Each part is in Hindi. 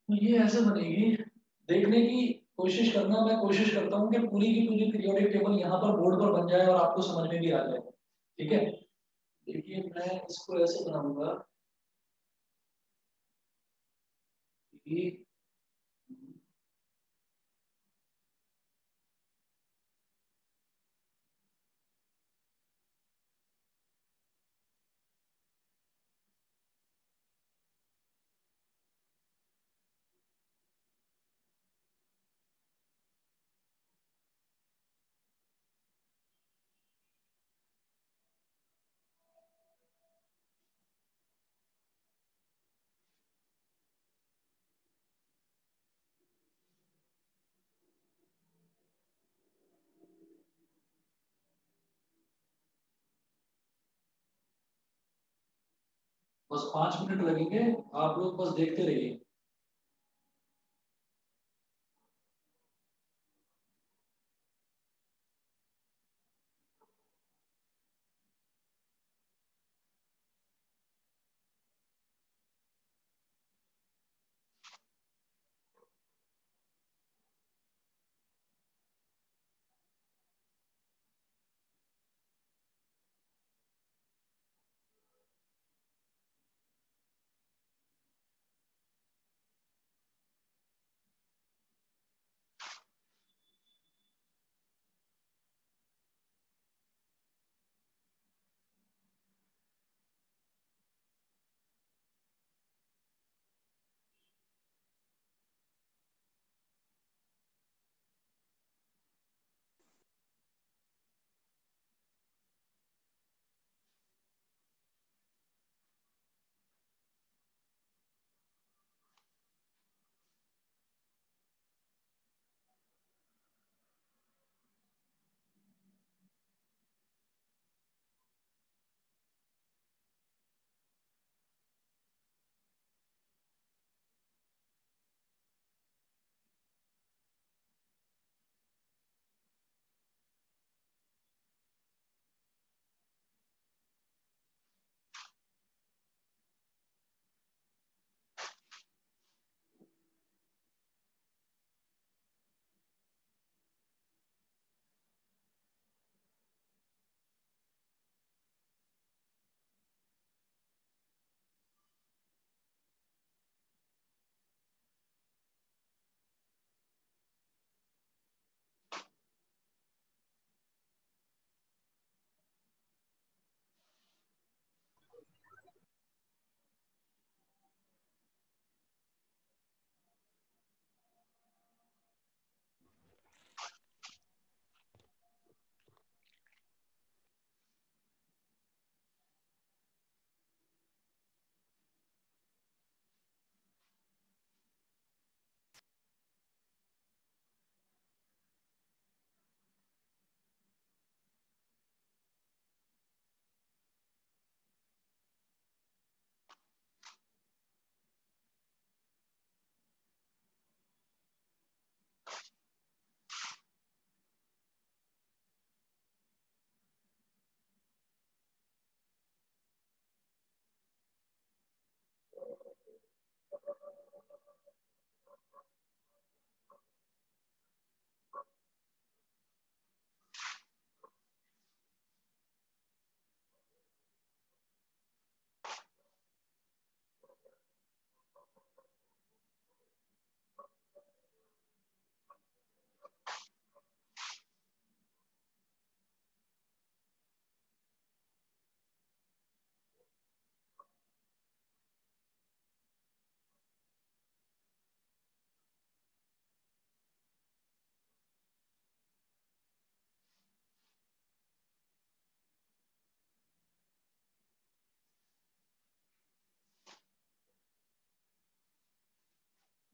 तो ये ऐसे बनेगी, देखने की कोशिश करना, मैं कोशिश करता हूँ कि पूरी की पूरी पीरियोडिक टेबल यहाँ पर बोर्ड पर बन जाए और आपको समझ में भी आ जाए। ठीक है, देखिए मैं इसको ऐसे बनाऊंगा कि बस 5 मिनट लगेंगे, आप लोग बस देखते रहिए।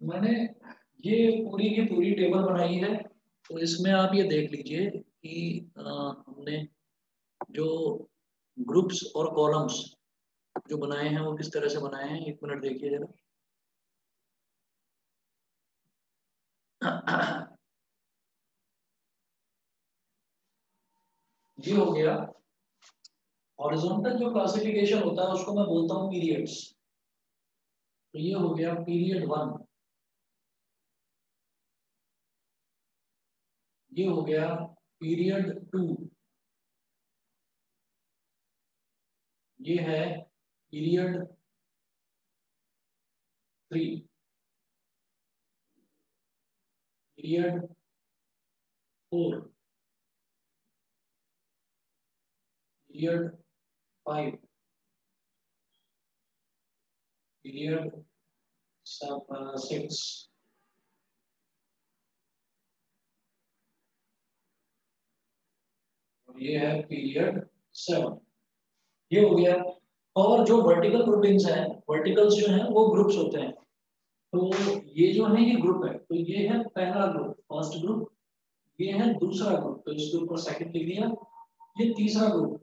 मैंने ये पूरी की पूरी टेबल बनाई है, तो इसमें आप ये देख लीजिए कि हमने जो ग्रुप्स और कॉलम्स जो बनाए हैं वो किस तरह से बनाए हैं। एक मिनट देखिए जरा। ये हो गया हॉरिजॉन्टल, जो क्लासिफिकेशन होता है उसको मैं बोलता हूँ पीरियड्स। तो ये हो गया पीरियड 1, ये हो गया पीरियड 2, ये है पीरियड 3, पीरियड 4, पीरियड 5, पीरियड 6, और ये है पीरियड 7। ये हो गया। और जो वर्टिकल ग्रुपिंग्स हैं, वर्टिकल्स जो हैं वो ग्रुप्स होते हैं। तो ये जो है ये ग्रुप है, तो ये है पहला ग्रुप, फर्स्ट ग्रुप। ये है दूसरा ग्रुप, तो इसके ऊपर सेकंड लिख दिया। ये तीसरा ग्रुप,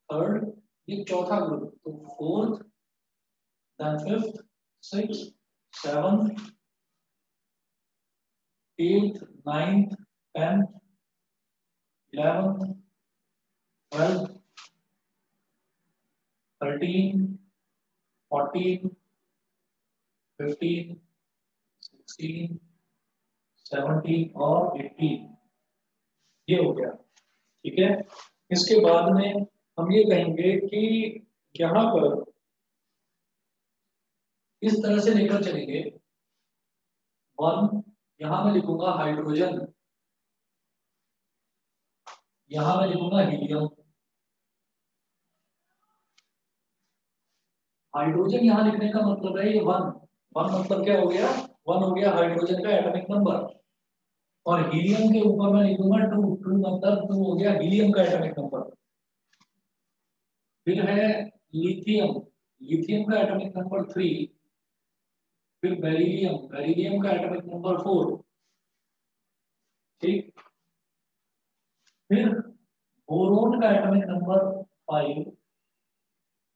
थर्ड। ये चौथा ग्रुप, तो fourth, then fifth, six, seventh, eighth, ninth, tenth, 11th, 12th, 13, 14, 15, 16, 17 और 18। ये हो गया, ठीक है। इसके बाद में हम ये कहेंगे कि यहाँ पर इस तरह से लेकर चलेंगे। 1, यहाँ मैं लिखूंगा हाइड्रोजन, यहाँ मैं लिखूंगा हीलियम। हाइड्रोजन यहाँ लिखने का मतलब है ये 1। 1 मतलब क्या हो गया? 1 हो गया हाइड्रोजन का एटॉमिक नंबर। और हीलियम के ऊपर मैं लिखूंगा 2। 2 मतलब 2 हो गया हीलियम का एटॉमिक नंबर। फिर है लिथियम, लिथियम का एटॉमिक नंबर 3। फिर बेरिलियम, बेरिलियम का एटॉमिक नंबर 4। ठीक। फिर बोरोन का एटॉमिक नंबर 5।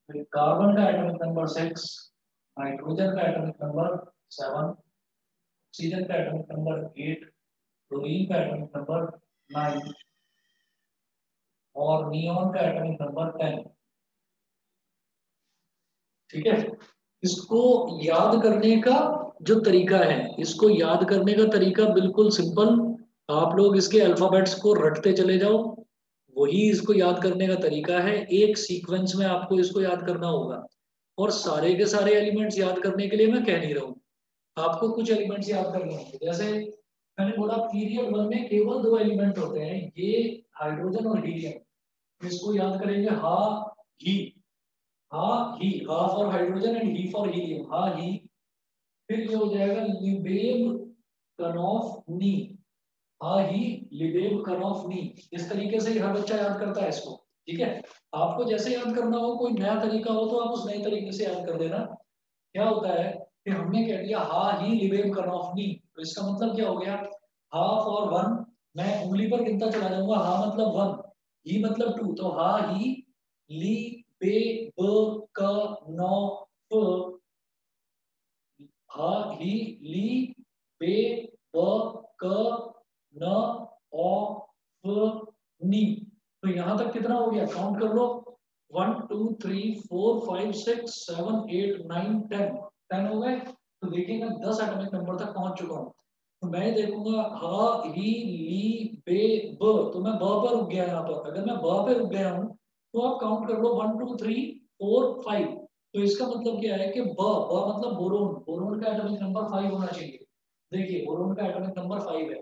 फिर कार्बन का एटॉमिक नंबर 6। नाइट्रोजन का एटॉमिक नंबर 7। ऑक्सीजन का एटॉमिक नंबर 8। क्लोरीन का एटॉमिक नंबर 9 और नियॉन का एटॉमिक नंबर 10। ठीक है। इसको याद करने का जो तरीका है, इसको याद करने का तरीका बिल्कुल सिंपल। आप लोग इसके अल्फाबेट्स को रटते चले जाओ, वही इसको याद करने का तरीका है। एक सीक्वेंस में आपको इसको याद करना होगा। और सारे के सारे एलिमेंट्स याद करने के लिए मैं कह नहीं रहा हूँ, आपको कुछ एलिमेंट्स याद करने होंगे। जैसे मैंने बोला पीरियड 1 में केवल 2 एलिमेंट होते हैं, ये हाइड्रोजन और हीलियम। इसको याद करेंगे हा ही, हा ही, हा for hydrogen and he for helium, हा ही। फिर ये हो जाएगा लिबेब कनॉफ नी, हा ही लिबेब कनॉफ नी। इस तरीके से हर बच्चा याद करता है इसको। ठीक है। आपको जैसे याद करना हो, कोई नया तरीका हो तो आप उस नए तरीके से याद कर देना। क्या होता है कि हमने कह दिया हा ही लिबेब कनॉफ नी, तो इसका मतलब क्या हो गया? हा फॉर 1, मैं उंगली पर गिनता चला जाऊंगा। हा मतलब 1, ही मतलब 2, तो हा ही ली बे ब क नौ फ, हा ही ली बे ब क न ओ फ नी। तो यहां तक कितना हो गया? काउंट कर लो। 1 2 3 4 5 6 7 8 9 10। 10 हो गए। तो देखिए मैं 10 एटॉमिक नंबर तक पहुंच चुका हूँ। तो मैं देखूंगा हा ही ली बे ब, तो मैं ब पर रुक गया। यहाँ पर अगर मैं ब पे रुक गया हूँ तो आप काउंट कर लो 1 2 3 4 5। तो इसका मतलब क्या है कि ब, ब मतलब बोरोन, बोरोन का एटॉमिक नंबर 5 होना चाहिए। देखिए बोरोन का एटॉमिक नंबर 5 है।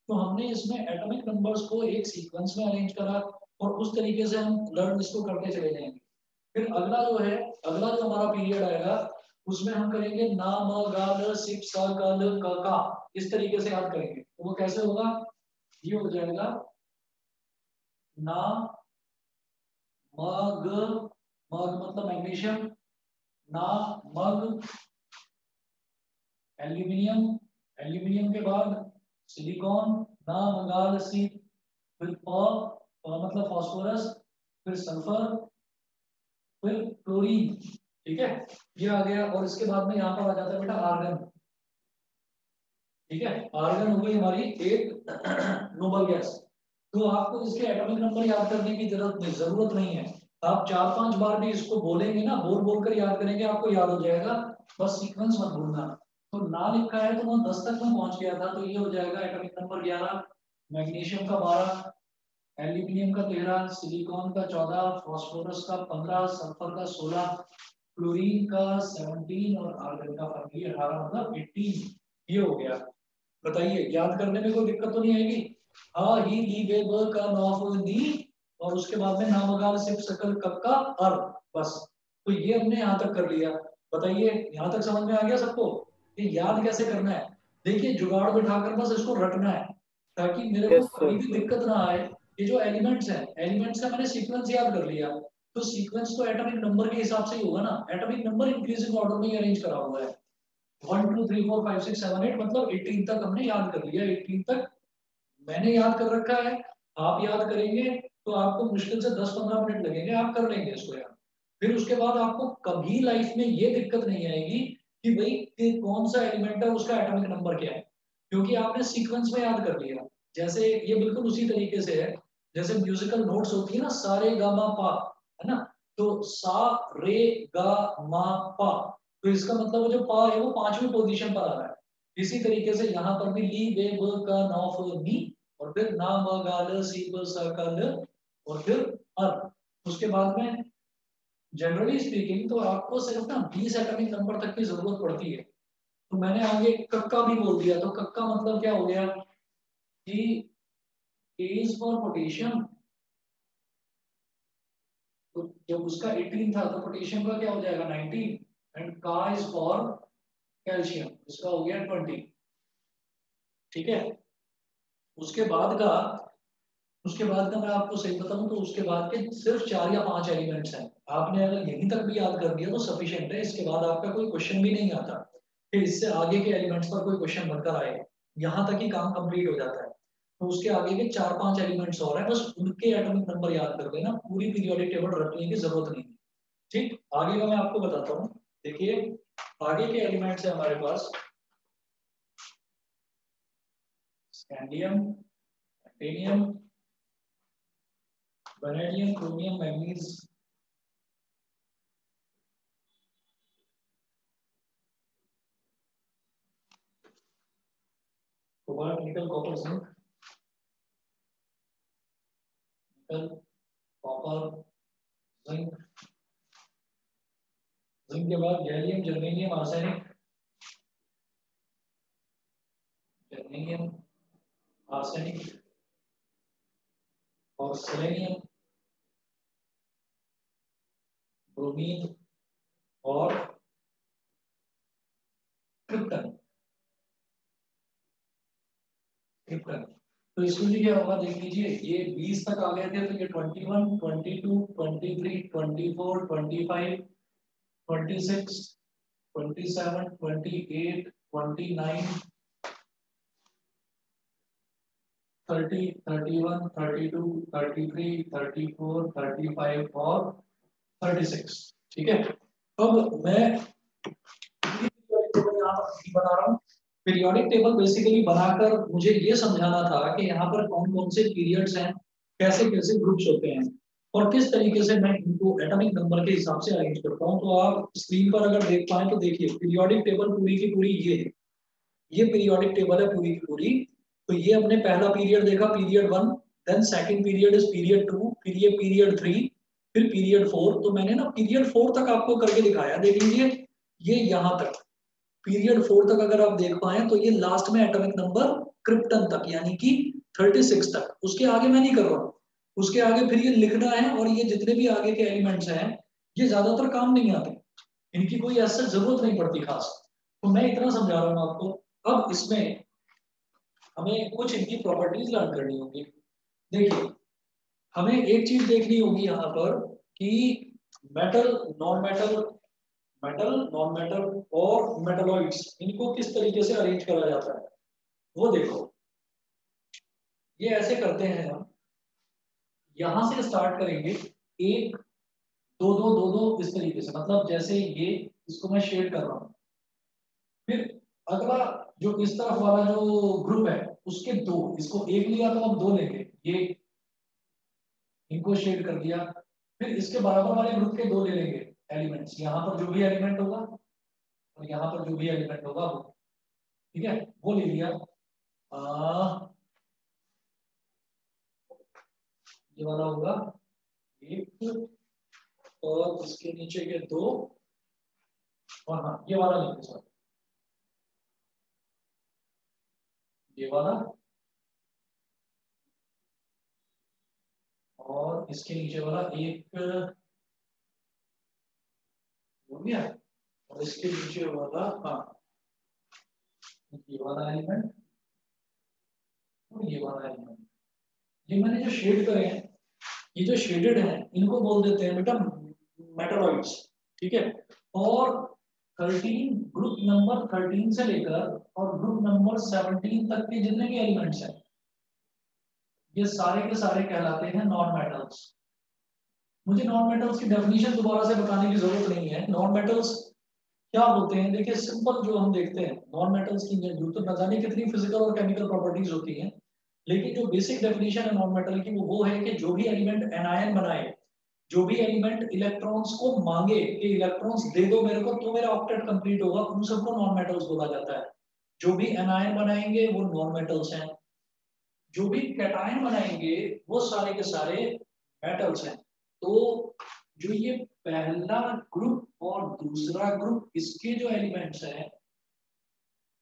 तो हमने इसमें एटॉमिक नंबर्स को एक सीक्वेंस में अरेंज करा, और उस तरीके से हम लर्न इसको करते चले जाएंगे। फिर अगला जो है, अगला जो हमारा पीरियड आएगा, उसमें हम करेंगे ना म गा ल सिप सा ग ल क का। इस तरीके से याद करेंगे। तो वो कैसे होगा? ये हो जाएगा ना मग, मग मतलब मैग्नीशियम, ना मग एल्यूमिनियम, एल्यूमिनियम के बाद सिलिकॉन, ना मंगाल सी, फिर मतलब फास्फोरस, फिर सल्फर, फिर क्लोरीन। ठीक है। ये आ गया। और इसके बाद में यहाँ पर आ जाता है बेटा आर्गन। ठीक है। आर्गन हो गई हमारी एक नोबल गैस। तो आपको इसके एटॉमिक नंबर याद करने की जरूरत नहीं है। आप 4-5 बार भी इसको बोलेंगे ना, बोल बोल कर याद करेंगे, आपको याद हो जाएगा। बस सीक्वेंस मत भूलना। तो ना लिखा है तो मैं 10 तक मैं पहुंच गया था, तो ये हो जाएगा एटॉमिक नंबर 11। मैग्नीशियम का 12, एल्यूमिनियम का 13, सिलिकॉन का 14, फास्फोरस का 15, सल्फर का 16, क्लोरीन का 17 और आर्गन का 18, मतलब 18 ये हो गया। बताइए याद करने में कोई दिक्कत तो नहीं आएगी? हाँ ही ली वे ब का नॉफ नी और उसके बाद में नामगाल सिप सकल कप का अर, बस। तो ये हमने यहाँ तक कर लिया। बताइए यहाँ तक समझ में आ गया सबको? ये याद कैसे करना है? देखिए जुगाड़ बिठाकर बस इसको रटना है ताकि मेरे को यस कभी सर। भी दिक्कत ना आए। ये जो एलिमेंट्स हैं, एलिमेंट्स का मैंने सीक्वेंस याद कर लिया, तो सीक्वेंस तो एटॉमिक नंबर के हिसाब से ही होगा ना। एटॉमिक नंबर इंक्रीजिंग ऑर्डर में अरेंज करा हुआ है, 1 2 3 4 5 6 7 8, मतलब 18 तक हमने याद कर लिया। 18 तक मैंने याद कर रखा है। आप याद करेंगे तो आपको मुश्किल से 10-15 मिनट लगेंगे, आप कर लेंगे इसको याद। फिर उसके बाद आपको कभी लाइफ में ये दिक्कत नहीं आएगी कि भाई कि कौन सा एलिमेंट है उसका एटॉमिक नंबर क्या है, क्योंकि आपने सीक्वेंस में याद कर लिया। जैसे ये बिल्कुल उसी तरीके से है जैसे म्यूजिकल नोट्स होती है ना, सा रे गा मा पा, है ना? तो सा रे गा मा पा, तो इसका मतलब वो जो पा है वो 5वीं पोजीशन पर आ रहा है। इसी तरीके से यहाँ पर भी ली वे ब का नौ नी और फिर ना म गा ल सी ब स क ल और फिर अर। उसके बाद में जनरली स्पीकिंग तो आपको सिर्फ ना 20 एटॉमिक नंबर तक की जरूरत पड़ती है। तो मैंने आगे कक्का भी बोल दिया, तो कक्का मतलब क्या हो गया कि A is फॉर पोटेशियम, तो जब उसका 18 था तो पोटेशियम का क्या हो जाएगा 19, एंड का इज फॉर कैल्शियम, इसका हो गया 20। ठीक है। उसके बाद का उसके बाद का मैं आपको सही बताऊं तो उसके बाद के सिर्फ 4 या 5 एलिमेंट्स हैं। आपने अगर यहीं तक भी याद कर दिया तो सफिशिएंट है, इसके बाद आपका कोई क्वेश्चन भी नहीं आता फिर इससे आगे के एलिमेंट्स पर कोई क्वेश्चन बनकर आए। यहाँ तक ही काम कंप्लीट हो जाता है। तो उसके आगे के 4-5 एलिमेंट्स और हैं, बस उनके एटॉमिक नंबर याद कर लेना, पूरी पीरियोडिक टेबल रटने की जरूरत नहीं है। ठीक, आगे का मैं आपको बताता हूँ। देखिए आगे के एलिमेंट्स है हमारे पास scandium, titanium, vanadium, chromium, manganese, cobalt, nickel, copper, zinc, nickel, copper, zinc, zinc के बाद gallium, germanium, arsenic, germanium, arsenic और सेलेनियम, ब्रोमीन और क्रिप्टन। क्रिप्टन, तो इसमें भी क्या होगा देख लीजिए, ये 20 तक आ गए थे तो ये 21, 22, 23, 24, 25, 26, 27, 28, 29, 30, 31, 32, 33, 34, 35 और 36। ठीक है। अब मैं पीरियोडिक टेबल यहाँ पर नहीं बना रहा हूँ। पीरियोडिक टेबल बेसिकली बनाकर मुझे ये समझाना था कि यहाँ पर कौन कौन से पीरियड्स हैं, कैसे कैसे ग्रुप्स होते हैं और किस तरीके से मैं इनको एटॉमिक नंबर के हिसाब से अरेंज करता हूँ। तो आप स्क्रीन पर अगर देख पाए तो देखिए पीरियोडिक टेबल पूरी की पूरी ये है, ये पीरियोडिक टेबल है पूरी की पूरी। तो ये हमने पहला पीरियड देखा, period 1, then second period is period 2, फिर ये पीरियड 3, फिर पीरियड 4। तो मैंने ना पीरियड 4 तक आपको करके दिखाया, देख लीजिए ये यहाँ तक पीरियड 4 तक अगर आप देख पाए तो ये लास्ट में एटॉमिक नंबर क्रिप्टन तक यानी कि 36 तक, उसके आगे मैं नहीं कर रहा हूँ। उसके आगे फिर ये लिखना है और ये जितने भी आगे के एलिमेंट्स हैं ये ज्यादातर काम नहीं आते, इनकी कोई ऐसा जरूरत नहीं पड़ती खास। तो मैं इतना समझा रहा हूँ आपको। अब इसमें हमें कुछ इनकी प्रॉपर्टीज लर्न करनी होगी। देखिए हमें एक चीज देखनी होगी यहाँ पर कि metal, non metal, metal, non metal और मेटलॉइड्स इनको किस तरीके से अरेंज करा जाता है वो देखो। ये ऐसे करते हैं हम, यहां से स्टार्ट करेंगे, एक दो दो दो दो इस तरीके से, मतलब जैसे ये इसको मैं शेड कर रहा हूँ। फिर अगला जो इस तरफ वाला जो ग्रुप है उसके दो, इसको एक लिया तो हम दो लेंगे, ये इनको शेड कर दिया। फिर इसके बराबर वाले ग्रुप के दो ले लेंगे एलिमेंट्स, यहाँ पर जो भी एलिमेंट होगा और यहाँ पर जो भी एलिमेंट होगा वो, ठीक है, वो ले लिया। ये वाला होगा 1 और इसके नीचे के 2 और हाँ ये वाला लिखो सर, ये वाला और इसके नीचे वाला 1 हो गया और इसके नीचे वाला हाँ ये वाला एलिमेंट और ये वाला एलिमेंट। ये मैंने जो शेड करे हैं, ये जो शेडेड है इनको बोल देते हैं बेटा मेटलॉइड्स, ठीक है। और 13 ग्रुप नंबर 13 से लेकर और ग्रुप नंबर 17 तक के जितने भी एलिमेंट्स हैं ये सारे के सारे कहलाते हैं नॉन मेटल्स। मुझे नॉन मेटल्स की डेफिनेशन दोबारा से बताने की जरूरत नहीं है। नॉन मेटल्स क्या होते हैं, देखिए सिंपल जो हम देखते हैं नॉन मेटल्स की तो न जाने कितनी फिजिकल और केमिकल प्रॉपर्टीज होती हैं, लेकिन जो बेसिक डेफिनेशन है नॉन मेटल की वो है कि जो भी एलिमेंट एनायन बनाए, जो भी एलिमेंट इलेक्ट्रॉन्स को मांगे कि इलेक्ट्रॉन्स दे दो मेरे को तो मेरा ऑक्टेट कंप्लीट होगा, उन सबको नॉन मेटल्स बोला जाता है। जो भी एनायन बनाएंगे वो नॉन मेटल्स हैं, जो भी कैटायन बनाएंगे वो सारे के सारे मेटल्स हैं। तो जो ये पहला ग्रुप और दूसरा ग्रुप इसके जो एलिमेंट्स हैं,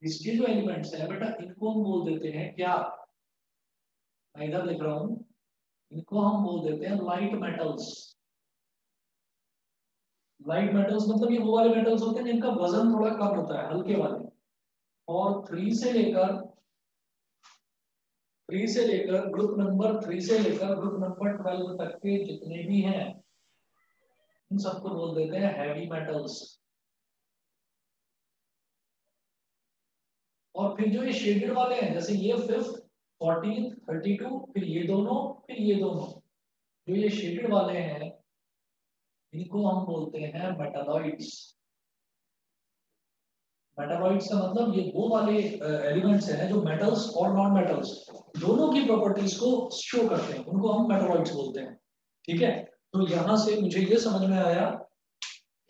इसके जो एलिमेंट्स हैं बेटा इनको हम बोल देते हैं क्या, मैं इधर लिख रहा हूं, इनको हम बोल देते हैं लाइट मेटल्स। लाइट मेटल्स मतलब ये वो वाले मेटल्स होते हैं जिनका वजन थोड़ा कम होता है, हल्के वाले। और 3 से लेकर ग्रुप नंबर 3 से लेकर ग्रुप नंबर 12 तक के जितने भी हैं इन सबको बोल देते हैं हैवी मेटल्स। और फिर जो ये शेडेड वाले हैं जैसे ये 5th 14th 32 फिर ये दोनों फिर ये दोनों, जो ये शेडेड वाले हैं इनको हम बोलते हैं मेटालॉइड्स। मेटालॉइड्स का मतलब ये वो वाले एलिमेंट्स हैं जो मेटल्स और नॉन मेटल्स दोनों की प्रॉपर्टीज को शो करते हैं, उनको हम मेटालॉइड्स बोलते हैं, ठीक है। तो यहां से मुझे ये समझ में आया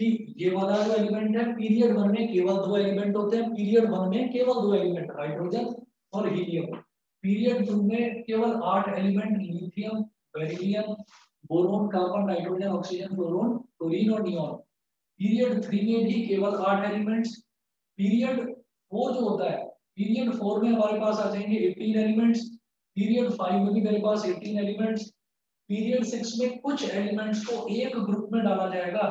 कि ये वाला जो एलिमेंट है पीरियड 1 में केवल 2 एलिमेंट होते हैं, पीरियड 1 में केवल 2 एलिमेंट हाइड्रोजन और हीलियम। पीरियड 2 में केवल 8 element lithium beryllium boron carbon nitrogen oxygen fluorine chlorine और नियॉन। पीरियड 3 में भी केवल 8 एलिमेंट्स। पीरियड 4 जो होता है, पीरियड 4 में हमारे पास आ जाएंगे 18 एलिमेंट्स। पीरियड 5 में भी मेरे पास 18 एलिमेंट्स। पीरियड 6 में कुछ एलिमेंट्स को एक ग्रुप में डाला जाएगा,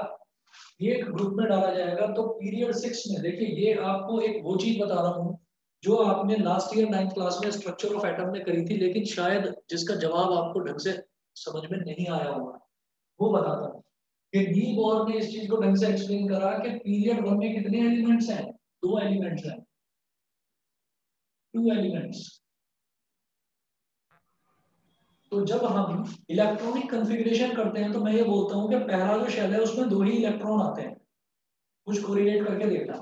एक ग्रुप में डाला जाएगा। तो पीरियड 6 में देखिए ये आपको एक वो चीज बता रहा हूँ जो आपने लास्ट ईयर 9th क्लास में स्ट्रक्चर ऑफ एटम में करी थी, लेकिन शायद जिसका जवाब आपको ढंग से समझ में नहीं आया होगा, वो बताता हूँ कि नी बोर ने इस चीज को ढंग से एक्सप्लेन करा कि पीरियड 1 में कितने एलिमेंट्स हैं, 2 एलिमेंट्स हैं, 2 एलिमेंट्स। तो जब हम इलेक्ट्रॉनिक कॉन्फ़िगरेशन करते हैं तो मैं ये बोलता हूँ कि पहला जो शेल है उसमें 2 ही इलेक्ट्रॉन आते हैं, कुछ कोरिलेट करके देखना।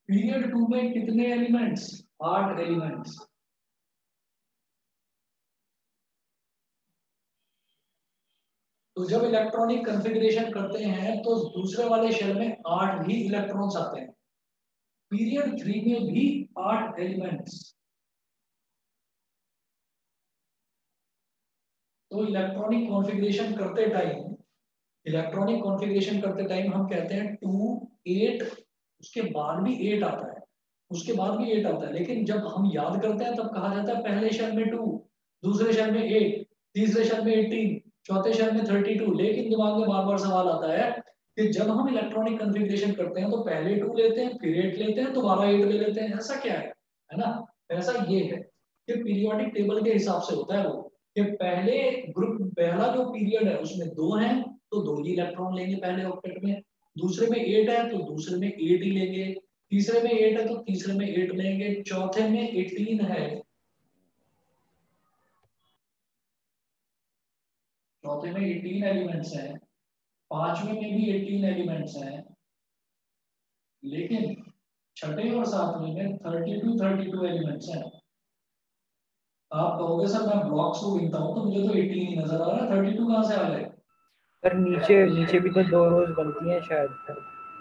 पीरियड 2 में कितने एलिमेंट्स, 8 एलिमेंट्स। तो जब इलेक्ट्रॉनिक कॉन्फ़िगरेशन करते हैं तो दूसरे वाले शेल में 8 ही इलेक्ट्रॉन्स आते हैं। पीरियड 3 में भी 8 एलिमेंट्स। तो इलेक्ट्रॉनिक कॉन्फ़िगरेशन करते टाइम, इलेक्ट्रॉनिक कॉन्फ़िगरेशन करते टाइम हम कहते हैं 2 8, उसके बाद भी 8 आता है, उसके बाद भी 8 आता है, लेकिन जब हम याद करते हैं तब कहा जाता है पहले शेल में 2, दूसरे शेल में 8, तीसरे शेल में 18, चौथे शेल में 32। लेकिन दिमाग में बार बार सवाल आता है कि जब हम इलेक्ट्रॉनिक कॉन्फ़िगरेशन करते हैं तो पहले 2 लेते हैं फिर 8 लेते हैं दोबारा 8 ले लेते हैं, ऐसा क्या है ना। ऐसा ये है कि पीरियोडिक टेबल के हिसाब से होता है वो, कि पहले ग्रुप पहला जो पीरियड है उसमें 2 हैं तो 2 ही इलेक्ट्रॉन लेंगे पहले ऑक्टेट में, दूसरे में 8 है तो दूसरे में 8 ही लेंगे, तीसरे में 8 है तो तीसरे में 8 लेंगे, चौथे में 18 है, चौथे में 18 एलिमेंट्स हैं, पांचवें में भी 18 एलिमेंट्स हैं, लेकिन छठे और सातवें में 32 एलिमेंट्स हैं। आप कहोगे सर मैं ब्लॉक्स को गिनता हूँ तो मुझे तो 18 ही नजर आ रहा है, 32 कहाँ से आ गए। पर नीचे नीचे भी तो 2 रोज बनती हैं शायद।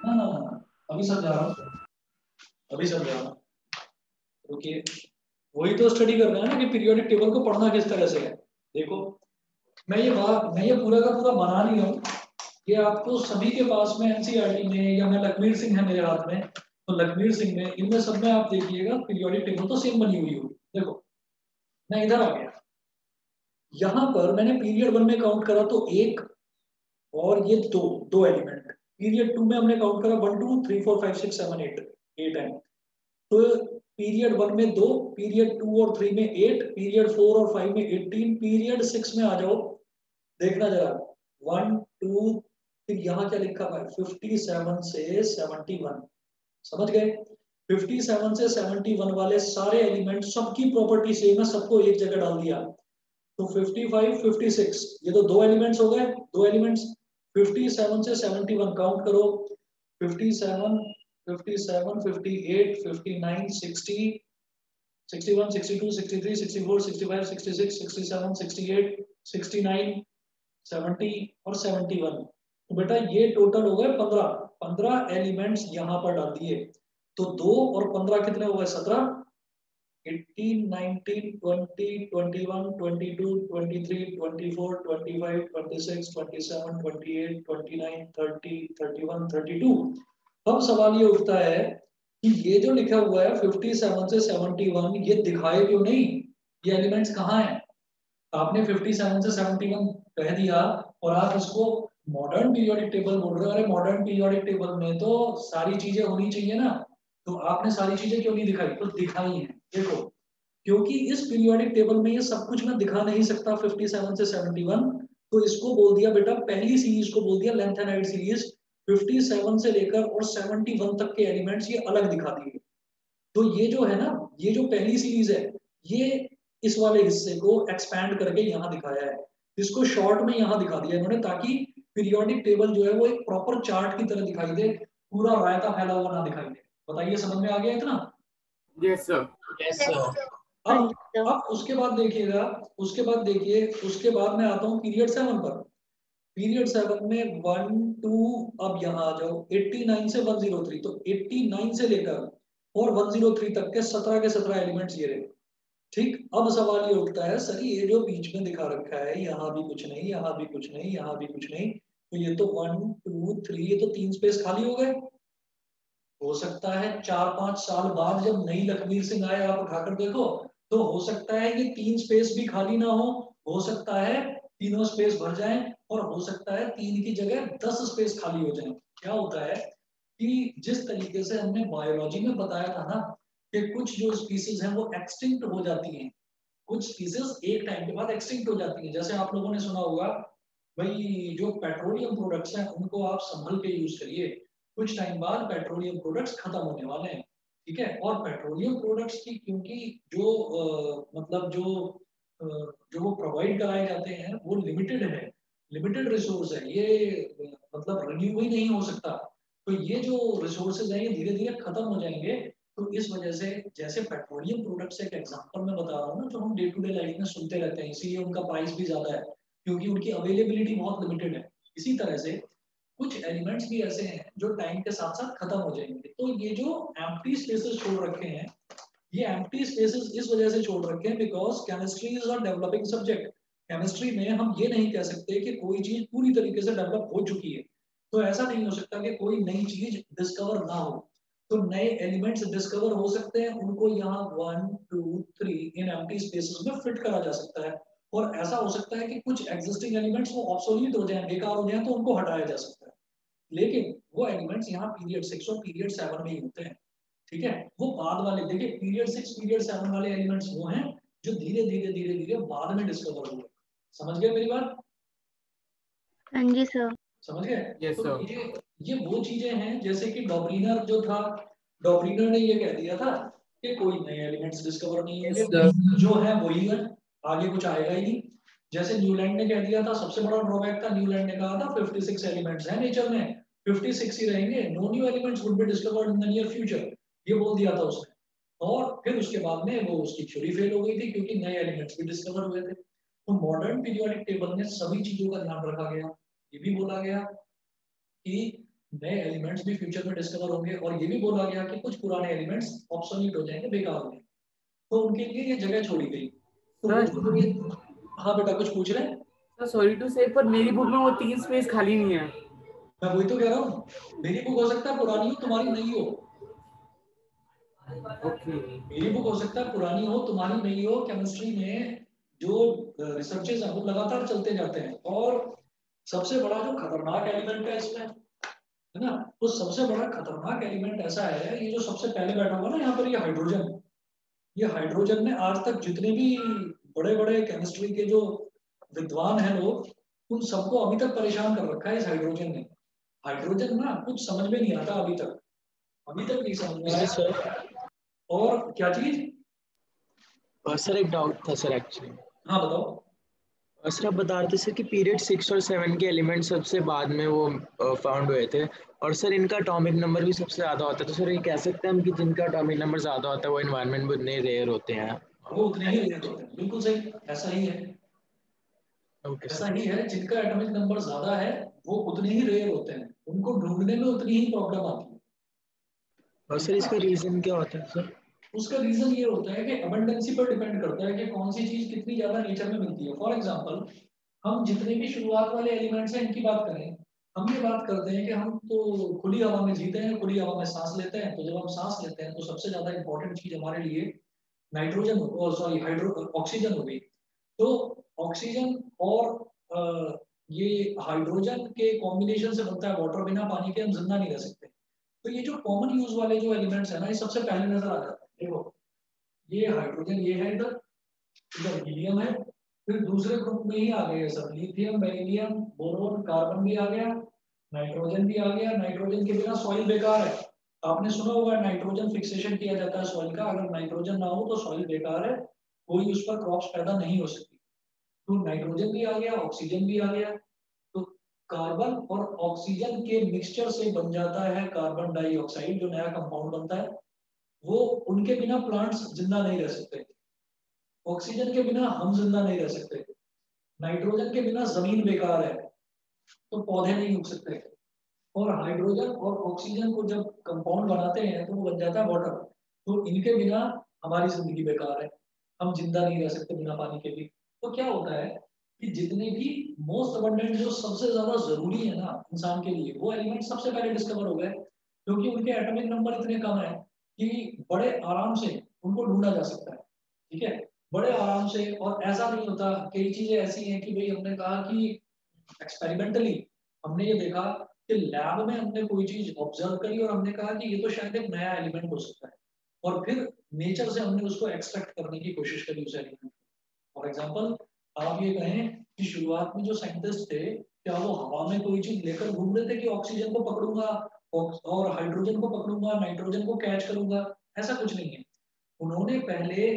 ना ना ना, अभी समझा रहा हूँ, अभी समझा रहा हूँ, रुकिए। वही तो स्टडी कर रहे हैं ना कि पीरियोडिक टेबल को पढ़ना किस तरह से है। देखो मैं ये पूरा का पूरा बना नहीं रहा हूँ, ये आपको सभी के पास में एनसीईआरटी में, या मैं लखमीर सिंह है मेरे हाथ में, तो लखमीर सिंह में इनमें सब में आप देखिएगा पीरियोडिक टेबल तो सेम बनी हुई होगी। देखो मैं इधर आ गया, यहाँ पर मैंने पीरियड 1 में काउंट करा तो एक, और ये दो दो एलिमेंट। पीरियड 2 में हमने काउंट करा 1 2 3 4 5 6 7 8 8 है। तो पीरियड 1 में दो, पीरियड 2 और 3 में 8, पीरियड 4 और 5 में 18, पीरियड 6 में आ जाओ, देखना जरा 1 2, फिर यहाँ क्या लिखा हुआ है 57 से 71, समझ गए? 57 से 71 वाले सारे एलिमेंट सबकी प्रॉपर्टी सेम है, सबको एक जगह डाल दिया। तो 55 56 ये तो दो एलिमेंट्स हो गए, दो एलिमेंट्स। 57 से 71 काउंट करो, 57 57 58 59 60 61 62 63 64 65 66 67 68 69 70 और 71। तो बेटा ये टोटल हो गए 15, 15 एलिमेंट्स यहाँ पर डाल दिए। तो 2 और 15 कितने हो गए 17, 18 19 20 21 22 23 24 25 26 27 28 29 30 31 32। अब सवाल ये उठता है कि ये जो लिखा हुआ है 57 से 71 ये दिखाए क्यों नहीं, ये एलिमेंट्स कहाँ हैं? आपने 57 से 71 कह दिया और आप इसको मॉडर्न पीरियोडिक टेबल बोल रहे हो। अरे मॉडर्न पीरियोडिक टेबल में तो सारी चीजें होनी चाहिए ना, तो आपने सारी चीजें क्यों नहीं दिखाई? तो दिखाई हैं, देखो क्योंकि इस पीरियोडिक टेबल में ये सब कुछ मैं दिखा नहीं सकता 57 से 71, तो इसको बोल दिया बेटा, पहली सीरीज को बोल दिया लेंथेनाइड सीरीज, 57 से लेकर और 71 तक के एलिमेंट्स ये अलग दिखा दिए। तो ये जो है ना, ये जो पहली सीरीज है, ये इस वाले हिस्से को एक्सपैंड करके यहाँ दिखाया है, इसको शॉर्ट में यहाँ दिखा दिया इन्होंने, ताकि पीरियोडिक टेबल जो है वो एक प्रॉपर चार्ट की तरह दिखाई दे, पूरा रायता फैला हुआ ना दिखाई दे। बताइए समझ में आ गया इतना? Yes sir. Yes sir. अब उसके बाद देखिएगा, उसके बाद देखिए, उसके बाद मैं आता हूँ पीरियड 7 पर। पीरियड 7 में 1 2, अब यहाँ आ जाओ 89 से 103, तो 89 से लेकर और 103 तक के 17 के 17 एलिमेंट्स ये रहे। ठीक, अब सवाल ये उठता है सर ये जो बीच में दिखा रखा है, यहाँ भी कुछ नहीं, यहाँ भी कुछ नहीं, यहाँ भी कुछ नहीं, तो ये तो 1 2 3, ये तो 3 स्पेस खाली हो गए। हो सकता है 4-5 साल बाद जब नई लखमीर सिंह आए, आप उठाकर देखो, तो हो सकता है ये 3 स्पेस भी खाली ना हो सकता है तीनों स्पेस भर जाएं, और हो सकता है 3 की जगह 10 स्पेस खाली हो जाएं। क्या होता है कि जिस तरीके से हमने बायोलॉजी में बताया था ना कि कुछ जो स्पीसीज हैं वो एक्सटिंक्ट हो जाती हैं, कुछ स्पीसीज एक टाइम के बाद एक्सटिंक्ट हो जाती हैं। जैसे आप लोगों ने सुना होगा भाई जो पेट्रोलियम प्रोडक्ट्स हैं उनको आप संभल के यूज करिए, कुछ टाइम बाद पेट्रोलियम प्रोडक्ट्स खत्म होने वाले हैं। ठीक है, और पेट्रोलियम प्रोडक्ट्स की क्योंकि जो मतलब जो वो प्रोवाइड कराए जाते हैं वो लिमिटेड है, लिमिटेड रिसोर्स है, ये मतलब रिन्यू ही नहीं हो सकता। तो ये जो रिसोर्सेज हैं ये धीरे धीरे खत्म हो जाएंगे। तो इस वजह से जैसे पेट्रोलियम प्रोडक्ट्स एक एग्जांपल मैं बता रहा हूँ ना, जो हम डे टू डे लाइफ में सुनते रहते हैं, इसीलिए उनका प्राइस भी ज्यादा है क्योंकि उनकी अवेलेबिलिटी बहुत लिमिटेड है। इसी तरह से कुछ एलिमेंट्स भी ऐसे हैं जो टाइम के साथ साथ खत्म हो जाएंगे। तो ये जो एम्प्टी स्पेसेस छोड़ रखे हैं, ये एम्प्टी स्पेसेस इस वजह से छोड़ रखे हैं because chemistry is a developing subject. Chemistry में हम ये नहीं कह सकते कि कोई चीज पूरी तरीके से डेवलप हो चुकी है, तो ऐसा नहीं हो सकता कि कोई नई चीज डिस्कवर ना हो। तो नए एलिमेंट्स डिस्कवर हो सकते हैं, उनको यहाँ 1 2 3 इन एम्प्टी स्पेसेस में फिट करा जा सकता है। और ऐसा हो सकता है कि कुछ एग्जिस्टिंग एलिमेंट्स वो ऑब्सोलीट हो जाएं, बेकार हो जाएं, तो उनको हटाया जा सकता है। लेकिन वो एलिमेंट्स यहाँ पीरियड 6 और पीरियड 7 में ही होते हैं। ठीक है, वो बाद वाले देखिए पीरियड 6 पीरियड 7 वाले एलिमेंट्स वो हैं जो धीरे धीरे धीरे धीरे बाद में डिस्कवर हुए। समझ गए मेरी बात? हाँ जी सर। समझ गए? यस तो सर। ये वो चीजें हैं जैसे कि डॉबरीनर जो था, डॉबरीनर ने ये कह दिया था कि कोई नए एलिमेंट्स डिस्कवर नहीं यस होंगे, सर। जो है वही है, आगे कुछ आएगा ही नहीं। जैसे न्यूलैंड ने कह दिया था, सबसे बड़ा ड्रॉबैक था, न्यूलैंड ने कहा था 56 एलिमेंट्स हैं नेचर में, 56 ही रहेंगे, no new elements would be discovered in the near future, ये बोल दिया था उसने। और फिर उसके बाद में वो उसकी थ्योरी फेल हो गई थी क्योंकि नए एलिमेंट्स भी डिस्कवर हुए थे। तो मॉडर्न पीरियोडिक टेबल में सभी चीजों का ध्यान रखा गया, ये भी बोला गया कि नए एलिमेंट्स भी फ्यूचर में डिस्कवर होंगे, और ये भी बोला गया कि कुछ पुराने एलिमेंट्स ऑब्सोलीट हो जाएंगे, बेकार हो जाएंगे, तो उनके लिए ये जगह छोड़ी गई। तो वो सर जो ये हाँ बेटा कुछ पूछ रहे हैं? सर सॉरी टू से, पर मेरी बुक में वो 3 स्पेस खाली नहीं है। मैं वही तो कह रहा हूँ, मेरी बुक हो सकता है पुरानी हो, तुम्हारी नहीं हो। ओके। मेरी बुक हो सकता है पुरानी हो, तुम्हारी नहीं हो। केमिस्ट्री में जो रिसर्चेस हैं वो लगातार चलते जाते हैं, और सबसे बड़ा जो खतरनाक एलिमेंट है इसमें, है ना, वो सबसे बड़ा खतरनाक एलिमेंट ऐसा है, ये जो सबसे पहले बैठा हुआ ना यहाँ पर, ये हाइड्रोजन। ये हाइड्रोजन ने आज तक जितने भी बड़े बड़े केमिस्ट्री के जो विद्वान हैं लोग, उन सबको अभी तक परेशान कर रखा है इस हाइड्रोजन ने। हाइड्रोजन ना कुछ समझ में नहीं आता अभी तक नहीं समझ में आया। सर और क्या चीज? सर एक डाउट था सर एक्चुअली। हाँ बताओ। सर आप बता रहे थे सर कि पीरियड 6 और 7 के एलिमेंट सबसे बाद में वो फाउंड हुए थे, और सर इनका एटॉमिक नंबर भी सबसे ज्यादा होता है, तो सर ये कह सकते हैं हम कि जिनका एटॉमिक नंबर ज्यादा होता है वो एनवायरनमेंट में उतने रेयर होते हैं? वो उतने ही रेयर होते हैं, बिल्कुल सही, ऐसा ही है। ओके ऐसा सर। ही है, जिनका एटॉमिक नंबर ज्यादा है वो उतने ही रेयर होते हैं, उनको ढूंढने में उतनी ही प्रॉब्लम आती है। और सर इसका रीजन क्या होता है सर? उसका रीजन ये होता है कि अबंडेंसी पर डिपेंड करता है कि कौन सी चीज कितनी ज्यादा नेचर में मिलती है। फॉर एग्जांपल, हम जितने भी शुरुआत वाले एलिमेंट्स हैं इनकी बात करें, हम ये बात करते हैं कि हम तो खुली हवा में जीते हैं, खुली हवा में सांस लेते हैं। तो जब हम सांस लेते हैं तो सबसे ज्यादा इंपॉर्टेंट चीज हमारे लिए नाइट्रोजन सॉरी हाइड्रो ऑक्सीजन हो गई। तो ऑक्सीजन और ये हाइड्रोजन के कॉम्बिनेशन से बनता है वाटर। बिना पानी के हम जिंदा नहीं रह सकते। तो ये जो कॉमन यूज वाले जो एलिमेंट्स है ना, ये सबसे पहले नजर आ जाते हैं। देखो, ये हाइड्रोजन ये है, इधर इधर हीलियम है, फिर दूसरे ग्रुप में ही आ गए सब, लिथियम, बेरिलियम, बोरोन, कार्बन भी आ गया, नाइट्रोजन भी आ गया। नाइट्रोजन के बिना सॉइल बेकार है। आपने सुना होगा नाइट्रोजन फिक्सेशन किया जाता है सॉइल का, अगर नाइट्रोजन ना हो तो सॉइल बेकार है, कोई उस पर क्रॉप्स पैदा नहीं हो सकती। तो नाइट्रोजन भी आ गया, ऑक्सीजन भी आ गया। तो कार्बन और ऑक्सीजन के मिक्सचर से बन जाता है कार्बन डाइऑक्साइड, जो नया कंपाउंड बनता है। वो उनके बिना प्लांट्स जिंदा नहीं रह सकते, ऑक्सीजन के बिना हम जिंदा नहीं रह सकते, नाइट्रोजन के बिना जमीन बेकार है, तो पौधे नहीं उग सकते। और हाइड्रोजन और ऑक्सीजन को जब कंपाउंड बनाते हैं तो वो बन जाता है वाटर। तो इनके बिना हमारी जिंदगी बेकार है, हम जिंदा नहीं रह सकते बिना पानी के भी। तो क्या होता है कि जितने भी मोस्ट अबंडेंट, जो सबसे ज्यादा जरूरी है ना इंसान के लिए, वो एलिमेंट सबसे पहले डिस्कवर हो गए, क्योंकि उनके एटॉमिक नंबर इतने कम है कि बड़े आराम से उनको ढूंढा जा सकता है। ठीक है, बड़े आराम से। और ऐसा नहीं होता, कई चीजें ऐसी हैं कि भाई हमने कहा कि एक्सपेरिमेंटली हमने ये देखा कि लैब में हमने कोई चीज ऑब्जर्व करी और हमने कहा कि ये तो शायद एक नया एलिमेंट हो सकता है, और फिर नेचर से हमने उसको एक्सट्रैक्ट करने की कोशिश करी उस एलिमेंट को। फॉर एग्जाम्पल, आप ये कहें कि शुरुआत में जो साइंटिस्ट थे, क्या वो हवा में कोई चीज लेकर घूम रहे थे कि ऑक्सीजन को पकड़ूंगा और हाइड्रोजन को पकड़ूंगा, नाइट्रोजन को कैच करूंगा? ऐसा कुछ नहीं है। उन्होंने पहले